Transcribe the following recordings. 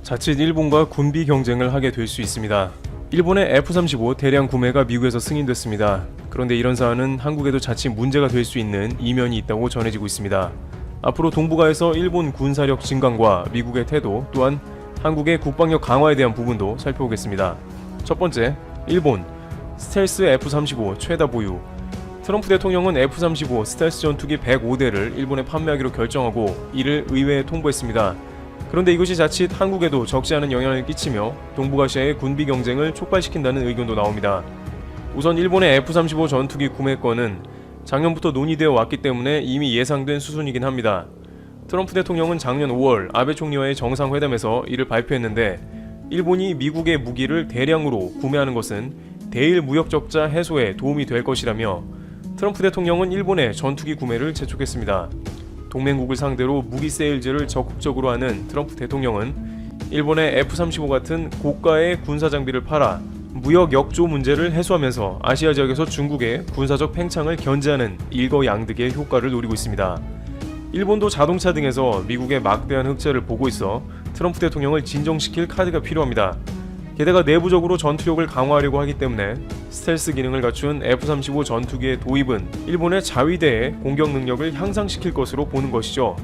자칫 일본과 군비 경쟁을 하게 될 수 있습니다. 일본의 F-35 대량 구매가 미국에서 승인됐습니다. 그런데 이런 사안은 한국에도 자칫 문제가 될 수 있는 이면이 있다고 전해지고 있습니다. 앞으로 동북아에서 일본 군사력 증강과 미국의 태도, 또한 한국의 국방력 강화에 대한 부분도 살펴보겠습니다. 첫 번째, 일본 스텔스 F-35 최다 보유. 트럼프 대통령은 F-35 스텔스 전투기 105대를 일본에 판매하기로 결정하고 이를 의회에 통보했습니다. 그런데 이것이 자칫 한국에도 적지 않은 영향을 끼치며 동북아시아의 군비 경쟁을 촉발시킨다는 의견도 나옵니다. 우선 일본의 F-35 전투기 구매권은 작년부터 논의되어 왔기 때문에 이미 예상된 수순이긴 합니다. 트럼프 대통령은 작년 5월 아베 총리와의 정상회담에서 이를 발표했는데, 일본이 미국의 무기를 대량으로 구매하는 것은 대일 무역 적자 해소에 도움이 될 것이라며 트럼프 대통령은 일본의 전투기 구매를 재촉했습니다. 동맹국을 상대로 무기 세일즈를 적극적으로 하는 트럼프 대통령은 일본의 F-35 같은 고가의 군사 장비를 팔아 무역 역조 문제를 해소하면서 아시아 지역에서 중국의 군사적 팽창을 견제하는 일거양득의 효과를 노리고 있습니다. 일본도 자동차 등에서 미국의 막대한 흑자를 보고 있어 트럼프 대통령을 진정시킬 카드가 필요합니다. 게다가 내부적으로 전투력을 강화하려고 하기 때문에 스텔스 기능을 갖춘 F-35 전투기의 도입은 일본의 자위대의 공격 능력을 향상시킬 것으로 보는 것이죠.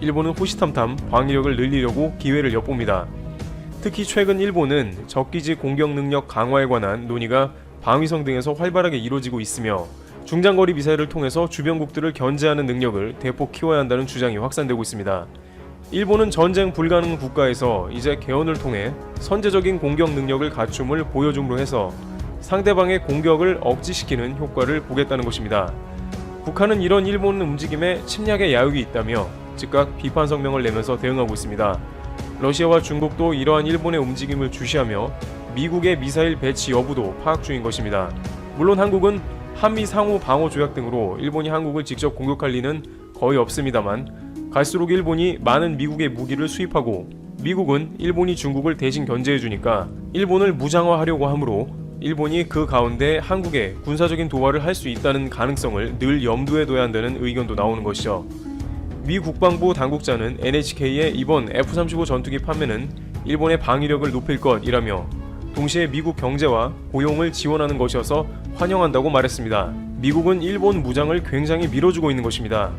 일본은 호시탐탐 방위력을 늘리려고 기회를 엿봅니다. 특히 최근 일본은 적기지 공격 능력 강화에 관한 논의가 방위성 등에서 활발하게 이루어지고 있으며 중장거리 미사일을 통해서 주변국들을 견제하는 능력을 대폭 키워야 한다는 주장이 확산되고 있습니다. 일본은 전쟁 불가능 국가에서 이제 개헌을 통해 선제적인 공격 능력을 갖춤을 보여줌으로 해서 상대방의 공격을 억지시키는 효과를 보겠다는 것입니다. 북한은 이런 일본 움직임에 침략의 야욕이 있다며 즉각 비판 성명을 내면서 대응하고 있습니다. 러시아와 중국도 이러한 일본의 움직임을 주시하며 미국의 미사일 배치 여부도 파악 중인 것입니다. 물론 한국은 한미 상호 방어 조약 등으로 일본이 한국을 직접 공격할 리는 거의 없습니다만, 갈수록 일본이 많은 미국의 무기를 수입하고 미국은 일본이 중국을 대신 견제해주니까 일본을 무장화하려고 하므로 일본이 그 가운데 한국에 군사적인 도발을 할 수 있다는 가능성을 늘 염두에 둬야 한다는 의견도 나오는 것이죠. 미 국방부 당국자는 NHK의 이번 F-35 전투기 판매는 일본의 방위력을 높일 것이라며 동시에 미국 경제와 고용을 지원하는 것이어서 환영한다고 말했습니다. 미국은 일본 무장을 굉장히 밀어주고 있는 것입니다.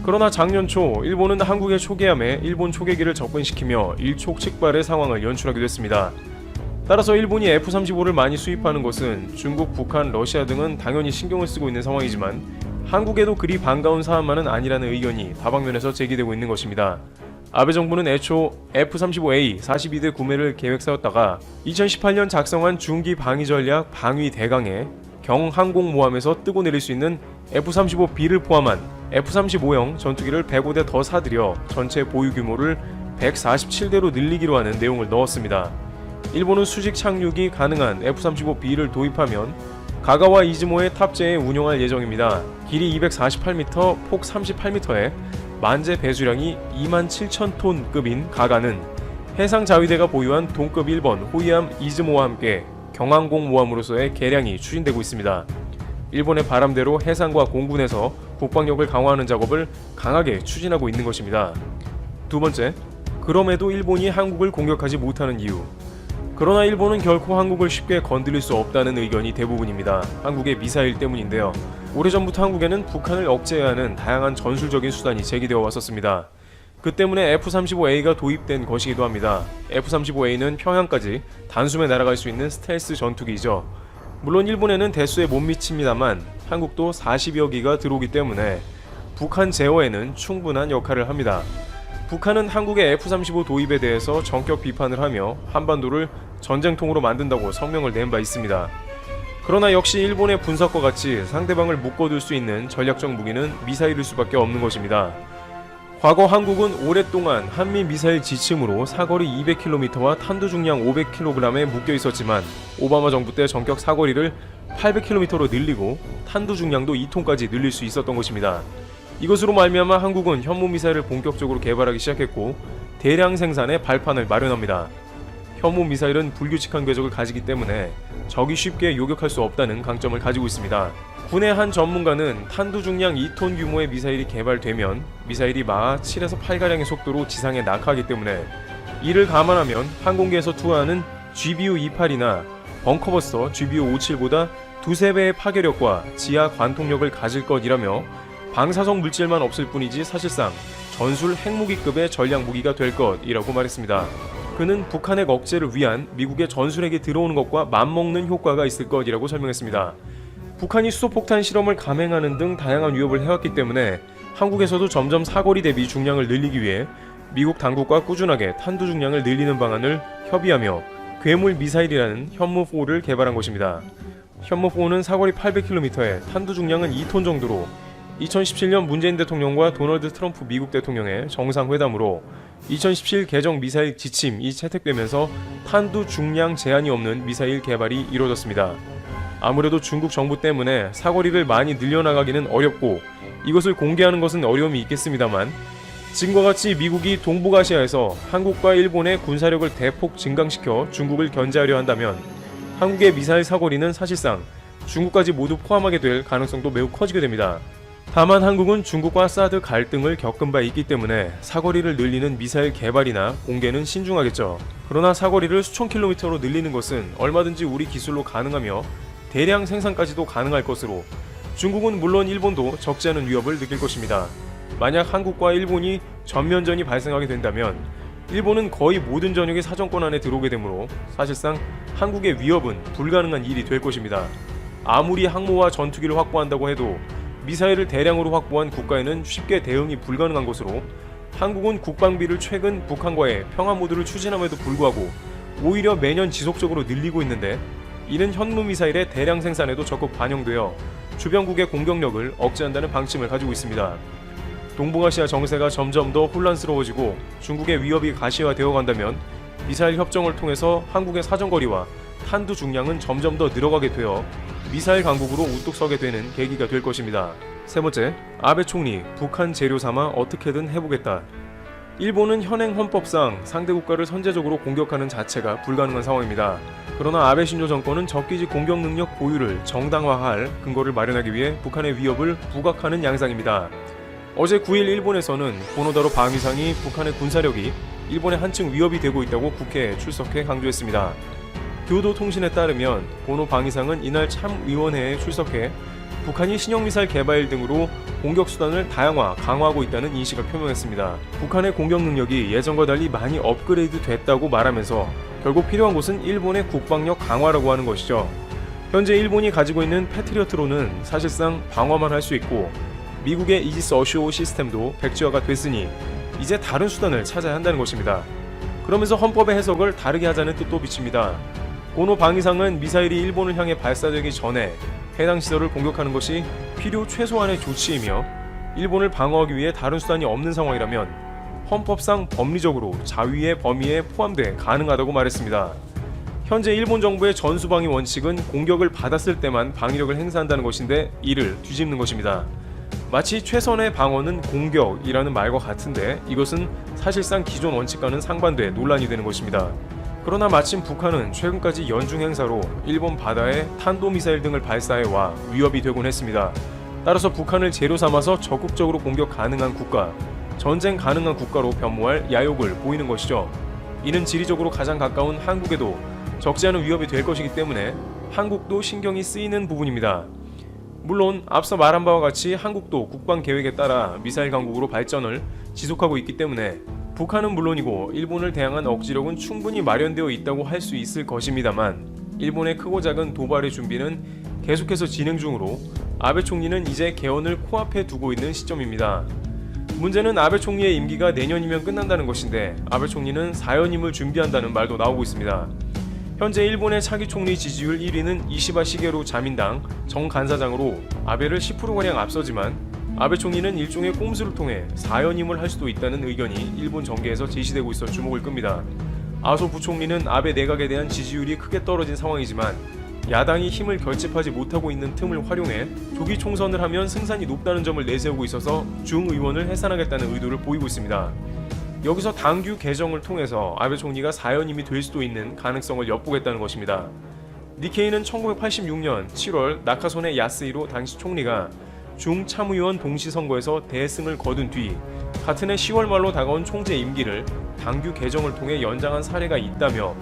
그러나 작년 초 일본은 한국의 초계함에 일본 초계기를 접근시키며 일촉즉발의 상황을 연출하기도 했습니다. 따라서 일본이 F-35를 많이 수입하는 것은 중국, 북한, 러시아 등은 당연히 신경을 쓰고 있는 상황이지만 한국에도 그리 반가운 사안만은 아니라는 의견이 다방면에서 제기되고 있는 것입니다. 아베 정부는 애초 F-35A 42대 구매를 계획세웠다가 2018년 작성한 중기 방위 전략 방위 대강에 경항공모함에서 뜨고 내릴 수 있는 F-35B를 포함한 F-35형 전투기를 105대 더 사들여 전체 보유 규모를 147대로 늘리기로 하는 내용을 넣었습니다. 일본은 수직 착륙이 가능한 F-35B를 도입하면 가가와 이즈모에 탑재해 운용할 예정입니다. 길이 248m, 폭 38m에 만재 배수량이 27,000톤급인 가가는 해상 자위대가 보유한 동급 1번 호위함 이즈모와 함께 경항공모함으로서의 개량이 추진되고 있습니다. 일본의 바람대로 해상과 공군에서 국방력을 강화하는 작업을 강하게 추진하고 있는 것입니다. 두 번째, 그럼에도 일본이 한국을 공격하지 못하는 이유. 그러나 일본은 결코 한국을 쉽게 건드릴 수 없다는 의견이 대부분입니다. 한국의 미사일 때문인데요. 오래전부터 한국에는 북한을 억제해야 하는 다양한 전술적인 수단이 제기되어 왔었습니다. 그 때문에 F-35A가 도입된 것이기도 합니다. F-35A는 평양까지 단숨에 날아갈 수 있는 스텔스 전투기이죠. 물론 일본에는 대수에 못 미칩니다만 한국도 40여 기가 들어오기 때문에 북한 제어에는 충분한 역할을 합니다. 북한은 한국의 F-35 도입에 대해서 전격 비판을 하며 한반도를 전쟁통으로 만든다고 성명을 낸 바 있습니다. 그러나 역시 일본의 분석과 같이 상대방을 묶어둘 수 있는 전략적 무기는 미사일일 수밖에 없는 것입니다. 과거 한국은 오랫동안 한미 미사일 지침으로 사거리 200km와 탄두 중량 500kg에 묶여 있었지만 오바마 정부 때 전격 사거리를 800km로 늘리고 탄두 중량도 2톤까지 늘릴 수 있었던 것입니다. 이것으로 말미암아 한국은 현무미사일을 본격적으로 개발하기 시작했고 대량 생산의 발판을 마련합니다. 현무미사일은 불규칙한 궤적을 가지기 때문에 적이 쉽게 요격할 수 없다는 강점을 가지고 있습니다. 군의 한 전문가는 탄두 중량 2톤 규모의 미사일이 개발되면 미사일이 마하 7에서 8가량의 속도로 지상에 낙하하기 때문에 이를 감안하면 항공기에서 투하하는 GBU-28이나 벙커버스터 GBU-57보다 두세 배의 파괴력과 지하 관통력을 가질 것이라며 방사성 물질만 없을 뿐이지 사실상 전술 핵무기급의 전략 무기가 될 것이라고 말했습니다. 그는 북한핵 억제를 위한 미국의 전술핵이 들어오는 것과 맞먹는 효과가 있을 것이라고 설명했습니다. 북한이 수소폭탄 실험을 감행하는 등 다양한 위협을 해왔기 때문에 한국에서도 점점 사거리 대비 중량을 늘리기 위해 미국 당국과 꾸준하게 탄두 중량을 늘리는 방안을 협의하며 괴물 미사일이라는 현무4를 개발한 것입니다. 현무4는 사거리 800km에 탄두 중량은 2톤 정도로 2017년 문재인 대통령과 도널드 트럼프 미국 대통령의 정상회담으로 2017 개정 미사일 지침이 채택되면서 탄두 중량 제한이 없는 미사일 개발이 이루어졌습니다. 아무래도 중국 정부 때문에 사거리를 많이 늘려나가기는 어렵고 이것을 공개하는 것은 어려움이 있겠습니다만 지금과 같이 미국이 동북아시아에서 한국과 일본의 군사력을 대폭 증강시켜 중국을 견제하려 한다면 한국의 미사일 사거리는 사실상 중국까지 모두 포함하게 될 가능성도 매우 커지게 됩니다. 다만 한국은 중국과 사드 갈등을 겪은 바 있기 때문에 사거리를 늘리는 미사일 개발이나 공개는 신중하겠죠. 그러나 사거리를 수천 킬로미터로 늘리는 것은 얼마든지 우리 기술로 가능하며 대량 생산까지도 가능할 것으로 중국은 물론 일본도 적지 않은 위협을 느낄 것입니다. 만약 한국과 일본이 전면전이 발생하게 된다면 일본은 거의 모든 전역의 사정권 안에 들어오게 되므로 사실상 한국의 위협은 불가능한 일이 될 것입니다. 아무리 항모와 전투기를 확보한다고 해도 미사일을 대량으로 확보한 국가에는 쉽게 대응이 불가능한 것으로 한국은 국방비를 최근 북한과의 평화 모드를 추진함에도 불구하고 오히려 매년 지속적으로 늘리고 있는데 이는 현무미사일의 대량 생산에도 적극 반영되어 주변국의 공격력을 억제한다는 방침을 가지고 있습니다. 동북아시아 정세가 점점 더 혼란스러워지고 중국의 위협이 가시화되어 간다면 미사일 협정을 통해서 한국의 사정거리와 탄두 중량은 점점 더 늘어가게 되어 미사일 강국으로 우뚝 서게 되는 계기가 될 것입니다. 세 번째, 아베 총리 북한 재료 삼아 어떻게든 해보겠다. 일본은 현행 헌법상 상대 국가를 선제적으로 공격하는 자체가 불가능한 상황입니다. 그러나 아베 신조 정권은 적기지 공격 능력 보유를 정당화할 근거를 마련하기 위해 북한의 위협을 부각하는 양상입니다. 어제 9일 일본에서는 고노다로 방위상이 북한의 군사력이 일본의 한층 위협이 되고 있다고 국회에 출석해 강조했습니다. 교도통신에 따르면 고노 방위상은 이날 참위원회에 출석해 북한이 신형미사일 개발 등으로 공격수단을 다양화, 강화하고 있다는 인식을 표명했습니다. 북한의 공격 능력이 예전과 달리 많이 업그레이드 됐다고 말하면서 결국 필요한 것은 일본의 국방력 강화라고 하는 것이죠. 현재 일본이 가지고 있는 패트리어트로는 사실상 방어만 할 수 있고 미국의 이지스 어쇼 시스템도 백지화가 됐으니 이제 다른 수단을 찾아야 한다는 것입니다. 그러면서 헌법의 해석을 다르게 하자는 뜻도 비칩니다. 고노 방위상은 미사일이 일본을 향해 발사되기 전에 해당 시설을 공격하는 것이 필요 최소한의 조치이며 일본을 방어하기 위해 다른 수단이 없는 상황이라면 헌법상 법리적으로 자위의 범위에 포함돼 가능하다고 말했습니다. 현재 일본 정부의 전수방위 원칙은 공격을 받았을 때만 방위력을 행사한다는 것인데 이를 뒤집는 것입니다. 마치 최선의 방어는 공격이라는 말과 같은데 이것은 사실상 기존 원칙과는 상반돼 논란이 되는 것입니다. 그러나 마침 북한은 최근까지 연중 행사로 일본 바다에 탄도미사일 등을 발사해와 위협이 되곤 했습니다. 따라서 북한을 재료 삼아서 적극적으로 공격 가능한 국가, 전쟁 가능한 국가로 변모할 야욕을 보이는 것이죠. 이는 지리적으로 가장 가까운 한국에도 적지 않은 위협이 될 것이기 때문에 한국도 신경이 쓰이는 부분입니다. 물론 앞서 말한 바와 같이 한국도 국방계획에 따라 미사일 강국으로 발전을 지속하고 있기 때문에 북한은 물론이고 일본을 대항한 억지력은 충분히 마련되어 있다고 할 수 있을 것입니다만 일본의 크고 작은 도발의 준비는 계속해서 진행 중으로 아베 총리는 이제 개헌을 코앞에 두고 있는 시점입니다. 문제는 아베 총리의 임기가 내년이면 끝난다는 것인데 아베 총리는 4연임을 준비한다는 말도 나오고 있습니다. 현재 일본의 차기 총리 지지율 1위는 이시바 시게루 자민당 정 간사장으로 아베를 10%가량 앞서지만 아베 총리는 일종의 꼼수를 통해 4연임을 할 수도 있다는 의견이 일본 정계에서 제시되고 있어 주목을 끕니다. 아소 부총리는 아베 내각에 대한 지지율이 크게 떨어진 상황이지만 야당이 힘을 결집하지 못하고 있는 틈을 활용해 조기 총선을 하면 승산이 높다는 점을 내세우고 있어서 중의원을 해산하겠다는 의도를 보이고 있습니다. 여기서 당규 개정을 통해서 아베 총리가 4연임이 될 수도 있는 가능성을 엿보겠다는 것입니다. 니케이는 1986년 7월 나카소네 야스히로 당시 총리가 중참의원 동시선거에서 대승을 거둔 뒤 같은 해 10월 말로 다가온 총재 임기를 당규 개정을 통해 연장한 사례가 있다며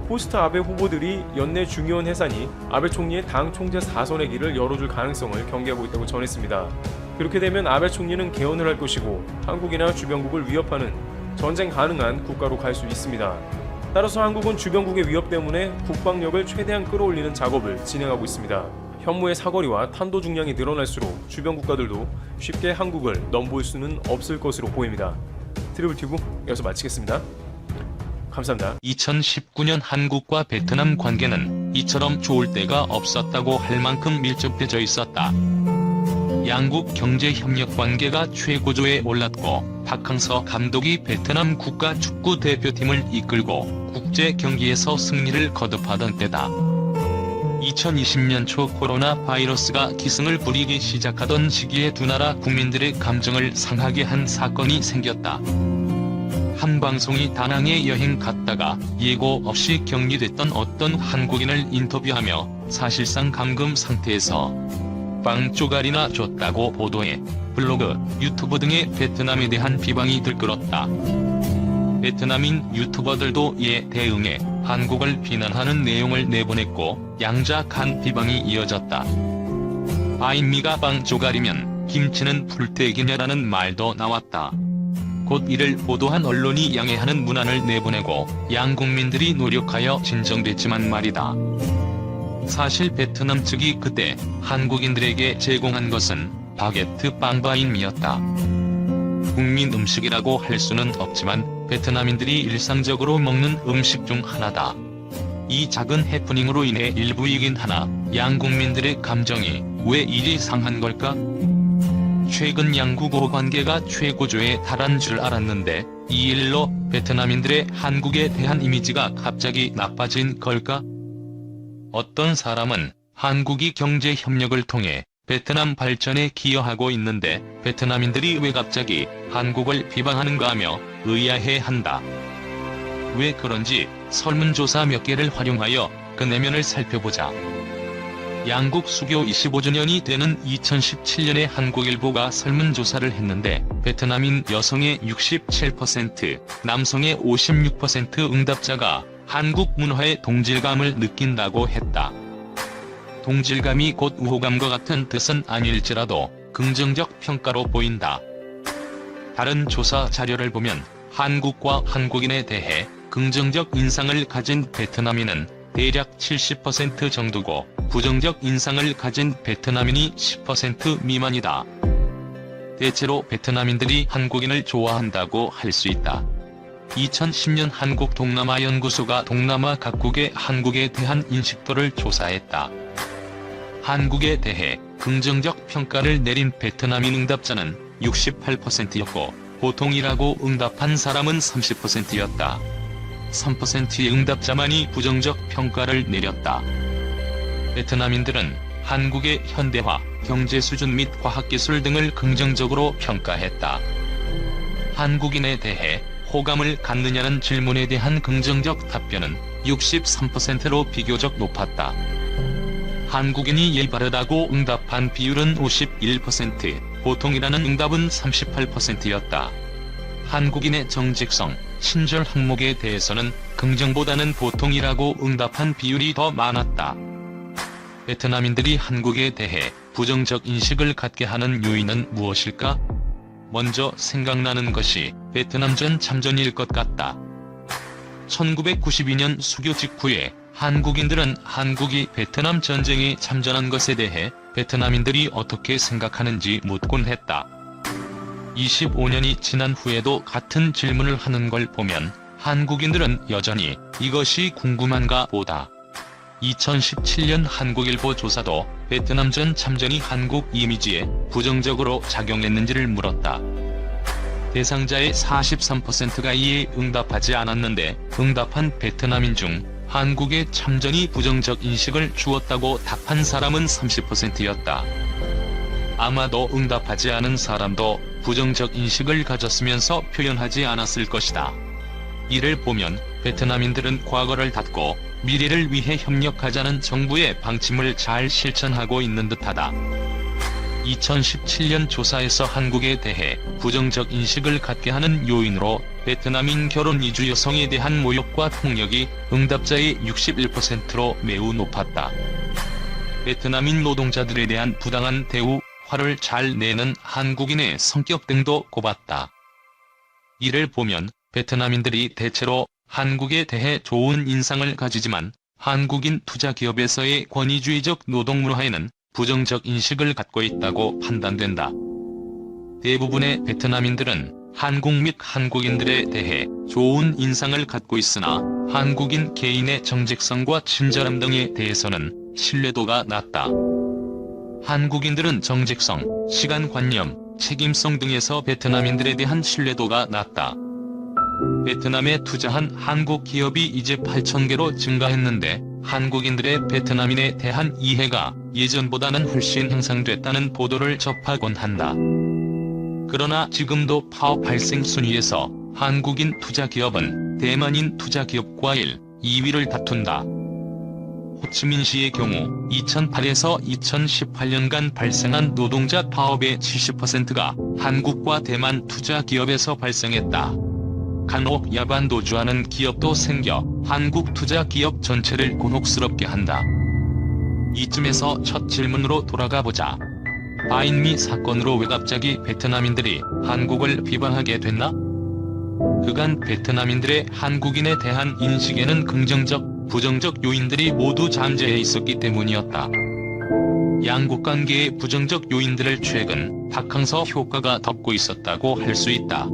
포스트 아베 후보들이 연내 중의원 해산이 아베 총리의 당 총재 4선의 길을 열어줄 가능성을 경계하고 있다고 전했습니다. 그렇게 되면 아베 총리는 개헌을 할 것이고 한국이나 주변국을 위협하는 전쟁 가능한 국가로 갈 수 있습니다. 따라서 한국은 주변국의 위협 때문에 국방력을 최대한 끌어올리는 작업을 진행하고 있습니다. 현무의 사거리와 탄도 중량이 늘어날수록 주변 국가들도 쉽게 한국을 넘볼 수는 없을 것으로 보입니다. 트리블튜브 여기서 마치겠습니다. 감사합니다. 2019년 한국과 베트남 관계는 이처럼 좋을 때가 없었다고 할 만큼 밀접해져 있었다. 양국 경제협력 관계가 최고조에 올랐고 박항서 감독이 베트남 국가 축구 대표팀을 이끌고 국제 경기에서 승리를 거듭하던 때다. 2020년 초 코로나 바이러스가 기승을 부리기 시작하던 시기에 두 나라 국민들의 감정을 상하게 한 사건이 생겼다. 한 방송이 다낭에 여행 갔다가 예고 없이 격리됐던 어떤 한국인을 인터뷰하며 사실상 감금 상태에서 빵 쪼가리나 줬다고 보도해 블로그, 유튜브 등의 베트남에 대한 비방이 들끓었다. 베트남인 유튜버들도 이에 대응해 한국을 비난하는 내용을 내보냈고 양자간 비방이 이어졌다. 아인미가 빵 쪼가리면 김치는 풀떼기냐라는 말도 나왔다. 곧 이를 보도한 언론이 양해하는 문안을 내보내고 양국민들이 노력하여 진정됐지만 말이다. 사실 베트남 측이 그때 한국인들에게 제공한 것은 바게트 빵바인미였다. 국민 음식이라고 할 수는 없지만 베트남인들이 일상적으로 먹는 음식 중 하나다. 이 작은 해프닝으로 인해 일부이긴 하나 양국민들의 감정이 왜 이리 상한 걸까? 최근 양국 관계가 최고조에 달한 줄 알았는데 이 일로 베트남인들의 한국에 대한 이미지가 갑자기 나빠진 걸까? 어떤 사람은 한국이 경제 협력을 통해 베트남 발전에 기여하고 있는데 베트남인들이 왜 갑자기 한국을 비방하는가 하며 의아해한다. 왜 그런지 설문조사 몇 개를 활용하여 그 내면을 살펴보자. 양국 수교 25주년이 되는 2017년에 한국일보가 설문조사를 했는데 베트남인 여성의 67%, 남성의 56% 응답자가 한국 문화의 동질감을 느낀다고 했다. 동질감이 곧 우호감과 같은 뜻은 아닐지라도 긍정적 평가로 보인다. 다른 조사 자료를 보면 한국과 한국인에 대해 긍정적 인상을 가진 베트남인은 대략 70% 정도고 부정적 인상을 가진 베트남인이 10% 미만이다. 대체로 베트남인들이 한국인을 좋아한다고 할 수 있다. 2010년 한국동남아연구소가 동남아 각국의 한국에 대한 인식도를 조사했다. 한국에 대해 긍정적 평가를 내린 베트남인 응답자는 68%였고 보통이라고 응답한 사람은 30%였다. 3%의 응답자만이 부정적 평가를 내렸다. 베트남인들은 한국의 현대화, 경제 수준 및 과학기술 등을 긍정적으로 평가했다. 한국인에 대해 호감을 갖느냐는 질문에 대한 긍정적 답변은 63%로 비교적 높았다. 한국인이 예 바르다고 응답한 비율은 51%, 보통이라는 응답은 38%였다. 한국인의 정직성, 친절 항목에 대해서는 긍정보다는 보통이라고 응답한 비율이 더 많았다. 베트남인들이 한국에 대해 부정적 인식을 갖게 하는 요인은 무엇일까? 먼저 생각나는 것이 베트남전 참전일 것 같다. 1992년 수교 직후에 한국인들은 한국이 베트남 전쟁에 참전한 것에 대해 베트남인들이 어떻게 생각하는지 묻곤 했다. 25년이 지난 후에도 같은 질문을 하는 걸 보면 한국인들은 여전히 이것이 궁금한가 보다. 2017년 한국일보 조사도 베트남전 참전이 한국 이미지에 부정적으로 작용했는지를 물었다. 대상자의 43%가 이에 응답하지 않았는데 응답한 베트남인 중 한국의 참전이 부정적 인식을 주었다고 답한 사람은 30%였다. 아마도 응답하지 않은 사람도 부정적 인식을 가졌으면서 표현하지 않았을 것이다. 이를 보면 베트남인들은 과거를 닫고 미래를 위해 협력하자는 정부의 방침을 잘 실천하고 있는 듯하다. 2017년 조사에서 한국에 대해 부정적 인식을 갖게 하는 요인으로 베트남인 결혼 이주 여성에 대한 모욕과 폭력이 응답자의 61%로 매우 높았다. 베트남인 노동자들에 대한 부당한 대우, 화를 잘 내는 한국인의 성격 등도 꼽았다. 이를 보면 베트남인들이 대체로 한국에 대해 좋은 인상을 가지지만 한국인 투자기업에서의 권위주의적 노동문화에는 부정적 인식을 갖고 있다고 판단된다. 대부분의 베트남인들은 한국 및 한국인들에 대해 좋은 인상을 갖고 있으나 한국인 개인의 정직성과 친절함 등에 대해서는 신뢰도가 낮다. 한국인들은 정직성, 시간관념, 책임성 등에서 베트남인들에 대한 신뢰도가 낮다. 베트남에 투자한 한국 기업이 이제 8,000개로 증가했는데 한국인들의 베트남인에 대한 이해가 예전보다는 훨씬 향상됐다는 보도를 접하곤 한다. 그러나 지금도 파업 발생 순위에서 한국인 투자기업은 대만인 투자기업과 1, 2위를 다툰다. 호치민시의 경우 2008에서 2018년간 발생한 노동자 파업의 70%가 한국과 대만 투자기업에서 발생했다. 간혹 야반 도주하는 기업도 생겨 한국 투자기업 전체를 곤혹스럽게 한다. 이쯤에서 첫 질문으로 돌아가 보자. 바인미 사건으로 왜 갑자기 베트남인들이 한국을 비방하게 됐나? 그간 베트남인들의 한국인에 대한 인식에는 긍정적, 부정적 요인들이 모두 잠재해 있었기 때문이었다. 양국 관계의 부정적 요인들을 최근 박항서 효과가 덮고 있었다고 할 수 있다.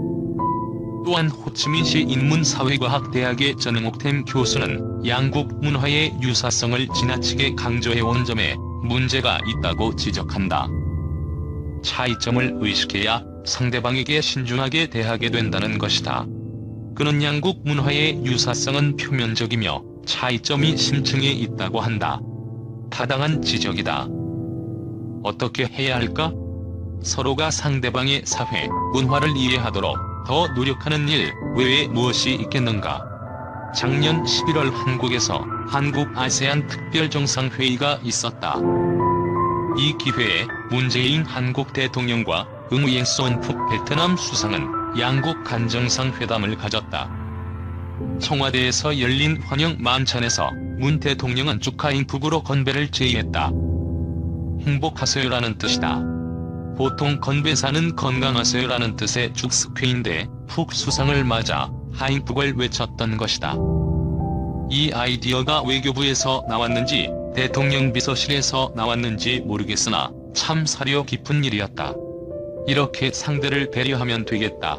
또한 호치민시 인문사회과학대학의 전응옥템 교수는 양국 문화의 유사성을 지나치게 강조해온 점에 문제가 있다고 지적한다. 차이점을 의식해야 상대방에게 신중하게 대하게 된다는 것이다. 그는 양국 문화의 유사성은 표면적이며 차이점이 심층에 있다고 한다. 타당한 지적이다. 어떻게 해야 할까? 서로가 상대방의 사회, 문화를 이해하도록 더 노력하는 일 외에 무엇이 있겠는가? 작년 11월 한국에서 한국-아세안 특별정상회의가 있었다. 이 기회에 문재인 한국 대통령과 응우옌 수언푹 베트남 수상은 양국 간정상회담을 가졌다. 청와대에서 열린 환영 만찬에서 문 대통령은 축하인푹으로 건배를 제의했다. 행복하세요라는 뜻이다. 보통 건배사는 건강하세요라는 뜻의 축스쾌인데 푹 수상을 맞아 하인푹을 외쳤던 것이다. 이 아이디어가 외교부에서 나왔는지 대통령 비서실에서 나왔는지 모르겠으나 참 사려 깊은 일이었다. 이렇게 상대를 배려하면 되겠다.